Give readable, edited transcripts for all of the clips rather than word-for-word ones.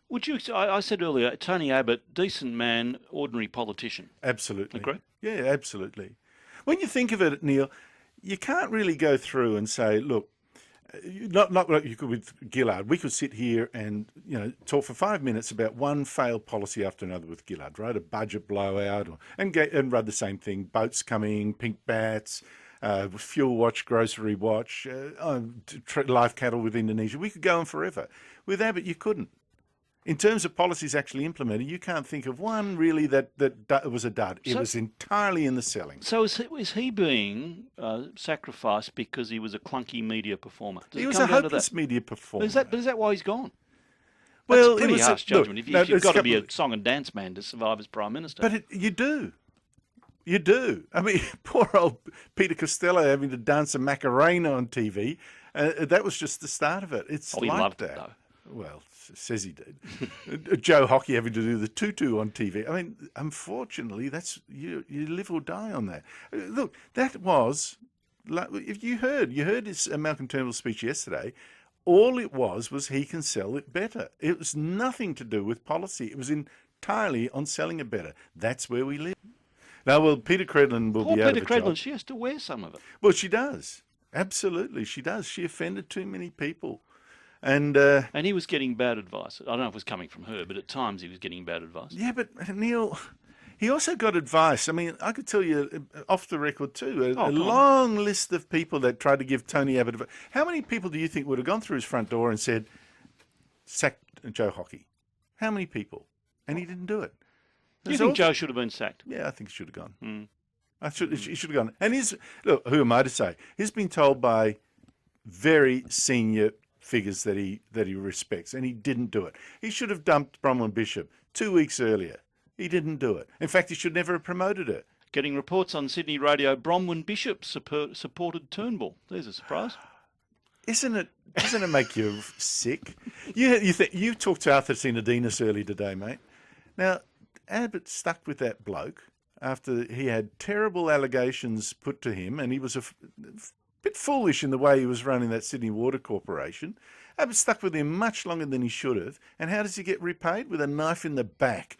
Would you? I said earlier, Tony Abbott, decent man, ordinary politician. Absolutely. Agree? Yeah, absolutely. When you think of it, Neil, you can't really go through and say, look, not like you could with Gillard. We could sit here and talk for 5 minutes about one failed policy after another with Gillard, right? A budget blowout, and run the same thing: boats coming, pink bats, fuel watch, grocery watch, live cattle with Indonesia. We could go on forever. With Abbott, you couldn't. In terms of policies actually implemented, you can't think of one really that was a dud. It was entirely in the selling. So is he being sacrificed because he was a clunky media performer? He was a hopeless media performer. Is that why he's gone? Well, that's a pretty harsh judgment. If you've got to be a song and dance man to survive as Prime Minister. But you do. You do. I mean, poor old Peter Costello having to dance a Macarena on TV. That was just the start of it. It's he like loved that. it, though. Well, says he did. Joe Hockey having to do the tutu on TV. I mean, unfortunately, that's you live or die on that. Look, that was, if you heard his Malcolm Turnbull speech yesterday. All it was he can sell it better. It was nothing to do with policy. It was entirely on selling it better. That's where we live. Now, well, Peter Credlin will be out of a job. Peter Credlin, she has to wear some of it. Well, she does. Absolutely, she does. She offended too many people. And he was getting bad advice. I don't know if it was coming from her, but at times he was getting bad advice. Yeah, but Neil, he also got advice. I mean, I could tell you off the record too, a long list of people that tried to give Tony Abbott advice. How many people do you think would have gone through his front door and said, sack Joe Hockey? How many people? And he didn't do it. Do you think Joe should have been sacked? Yeah, I think he should have gone. He should have gone. And look, who am I to say? He's been told by very senior figures that he respects, and he didn't do it. He should have dumped Bronwyn Bishop 2 weeks earlier. He didn't do it. In fact, he should never have promoted her. Getting reports on Sydney radio, Bronwyn Bishop supported Turnbull. There's a surprise. Doesn't it make you sick? You talked to Arthur Sinodinos earlier today, mate. Now, Abbott stuck with that bloke after he had terrible allegations put to him, and he was a bit foolish in the way he was running that Sydney Water Corporation. Abbott stuck with him much longer than he should have. And how does he get repaid? With a knife in the back.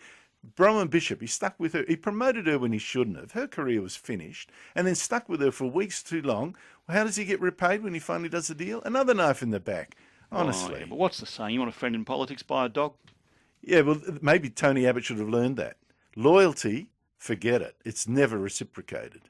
Bronwyn Bishop, he stuck with her. He promoted her when he shouldn't have. Her career was finished. And then stuck with her for weeks too long. Well, how does he get repaid when he finally does the deal? Another knife in the back. Honestly. Yeah, but what's the saying? You want a friend in politics, buy a dog? Yeah, well, maybe Tony Abbott should have learned that. Loyalty, forget it. It's never reciprocated.